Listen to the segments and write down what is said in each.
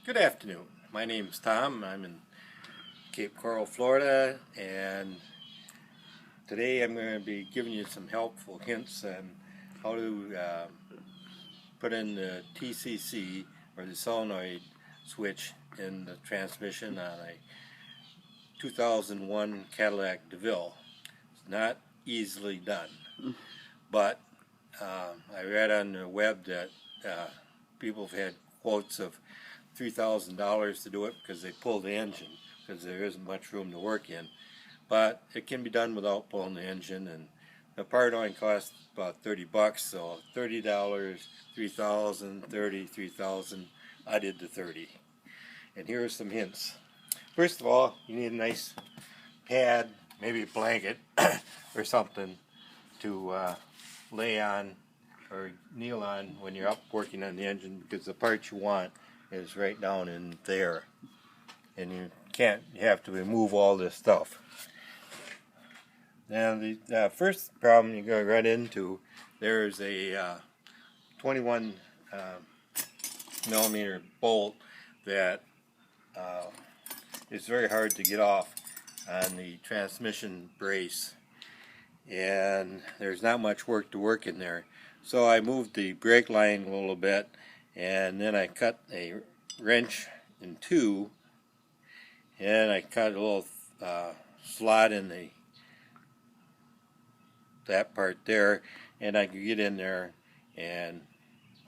Good afternoon. My name is Tom. I'm in Cape Coral, Florida, and today I'm going to be giving you some helpful hints on how to put in the TCC or the solenoid switch in the transmission on a 2001 Cadillac Deville. It's not easily done, but I read on the web that people have had quotes of $3,000 to do it because they pull the engine because there isn't much room to work in. But it can be done without pulling the engine, and the part only costs about $30, so $30, 3,000, 30, 3,000. I did the 30. And here are some hints. First of all, you need a nice pad, maybe a blanket or something to lay on or kneel on when you're up working on the engine, because the part you want is right down in there, and you have to remove all this stuff. Now the first problem you're going to run into, there's a 21 millimeter bolt that is very hard to get off on the transmission brace, and there's not much work to work in there. So I moved the brake line a little bit, and then I cut a wrench in two, and I cut a little slot in that part there, and I could get in there and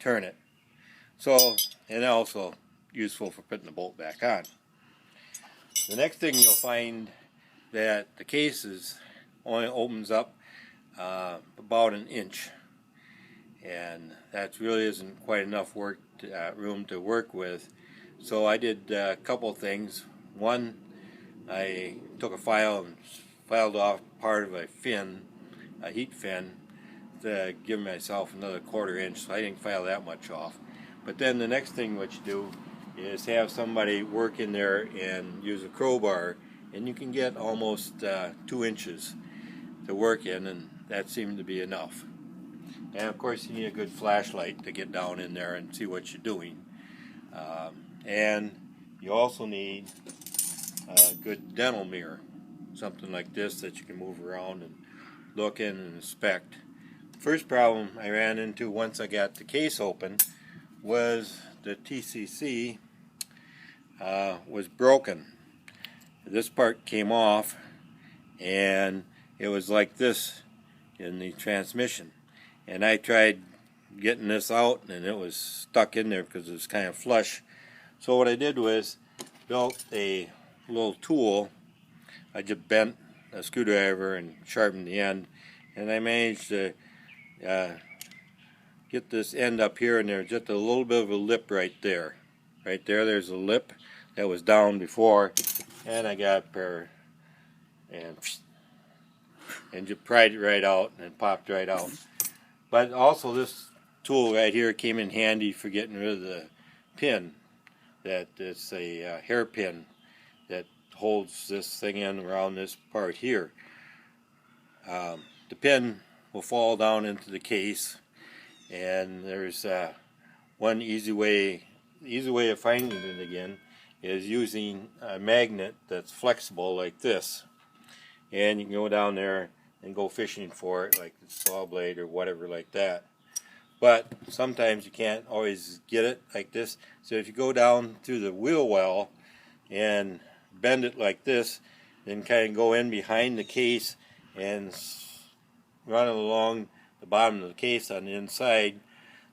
turn it. So, and also useful for putting the bolt back on. The next thing you'll find that the case only opens up about an inch, and that really isn't quite enough room to work with. So I did a couple things. One, I took a file and filed off part of a fin, a heat fin, to give myself another 1/4 inch, so I didn't file that much off. But then the next thing what you do is have somebody work in there and use a crowbar, and you can get almost 2 inches to work in, and that seemed to be enough. And of course you need a good flashlight to get down in there and see what you're doing. And you also need a good dental mirror, something like this that you can move around and look in and inspect. First problem I ran into once I got the case open was the TCC was broken. This part came off, and it was like this in the transmission. And I tried getting this out, and it was stuck in there because it was kind of flush. So what I did was built a little tool. I just bent a screwdriver and sharpened the end, and I managed to get this end up here, and there's just a little bit of a lip right there. Right there, there's a lip that was down before, and I got a pair and just pried it right out, and it popped right out. But also this tool right here came in handy for getting rid of the pin. That it's a hairpin that holds this thing in around this part here. The pin will fall down into the case, and there's one easy way of finding it again is using a magnet that's flexible like this, and you can go down there and go fishing for it, like the saw blade or whatever like that. But sometimes you can't always get it like this, so if you go down through the wheel well and bend it like this, then kind of go in behind the case and run it along the bottom of the case on the inside,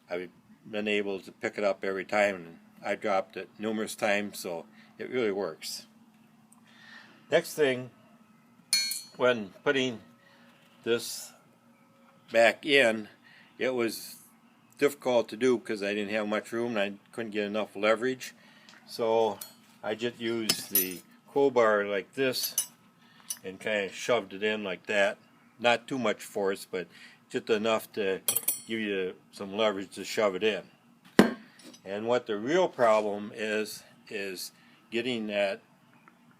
I've been able to pick it up every time, and I dropped it numerous times, so it really works. Next thing, when putting this back in, it was difficult to do because I didn't have much room and I couldn't get enough leverage. So I just used the crowbar like this and kind of shoved it in like that. Not too much force, but just enough to give you some leverage to shove it in. And what the real problem is getting that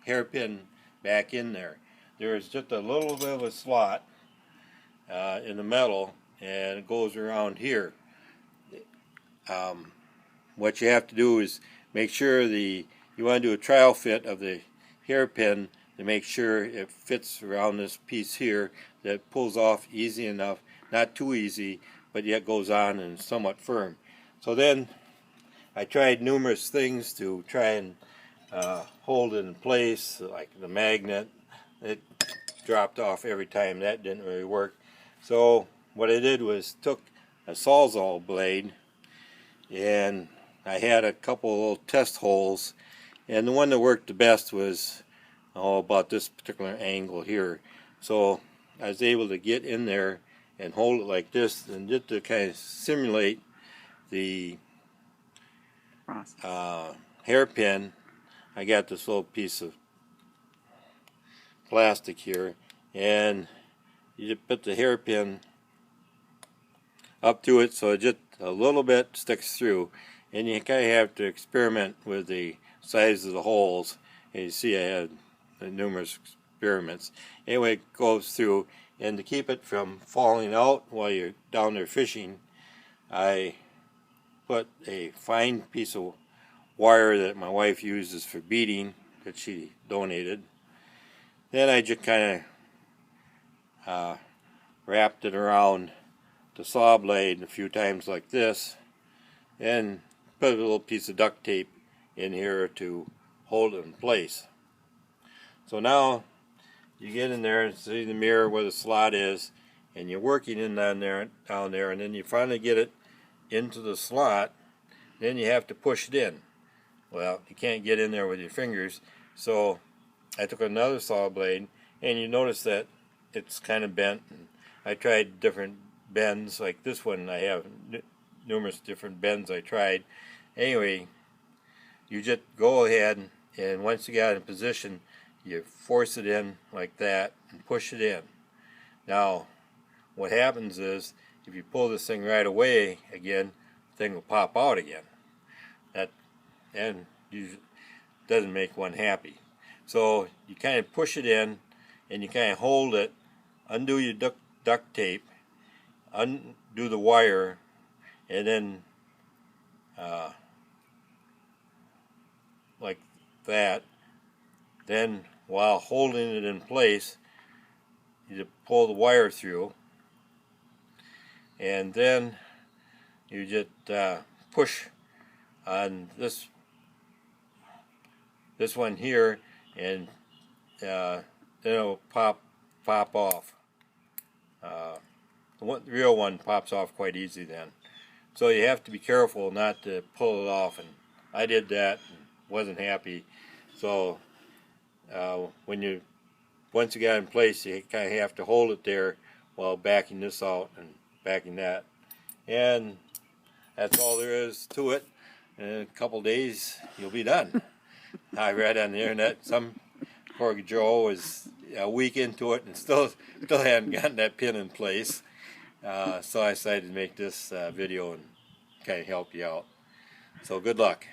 hairpin back in there. There is just a little bit of a slot in the metal, and it goes around here. What you have to do is make sure you want to do a trial fit of the hairpin to make sure it fits around this piece here, that it pulls off easy enough, not too easy, but yet goes on and is somewhat firm. So then I tried numerous things to try and hold it in place, like the magnet. It dropped off every time. That didn't really work. So what I did was took a Sawzall blade, and I had a couple of little test holes, and the one that worked the best was about this particular angle here. So I was able to get in there and hold it like this, and just to kind of simulate the hairpin, I got this little piece of plastic here, and you just put the hairpin up to it so it just a little bit sticks through, and you kind of have to experiment with the size of the holes. And you see I had numerous experiments. Anyway, it goes through, and to keep it from falling out while you're down there fishing, I put a fine piece of wire that my wife uses for beading that she donated. Then I just kind of wrapped it around the saw blade a few times like this, and put a little piece of duct tape in here to hold it in place. So now you get in there and see the mirror where the slot is, and you're working in down there, and then you finally get it into the slot. Then you have to push it in. Well, you can't get in there with your fingers, so I took another saw blade, and you notice that it's kind of bent. I tried different bends, like this one. I have numerous different bends I tried. Anyway, you just go ahead, and once you got in position, you force it in like that and push it in. Now, what happens is, if you pull this thing right away again, the thing will pop out again. That and usually doesn't make one happy. So you kind of push it in, and you kind of hold it, undo your duct tape, undo the wire, and then like that. Then while holding it in place, you pull the wire through, and then you just push on this one here, and then it'll pop off. The real one pops off quite easy then. So you have to be careful not to pull it off, and I did that and wasn't happy. So once you got in place, you kind of have to hold it there while backing this out and backing that. And that's all there is to it. In a couple days, you'll be done. I read on the internet some poor Joe was a week into it and still hadn't gotten that pin in place. So I decided to make this video and kind of help you out. So good luck.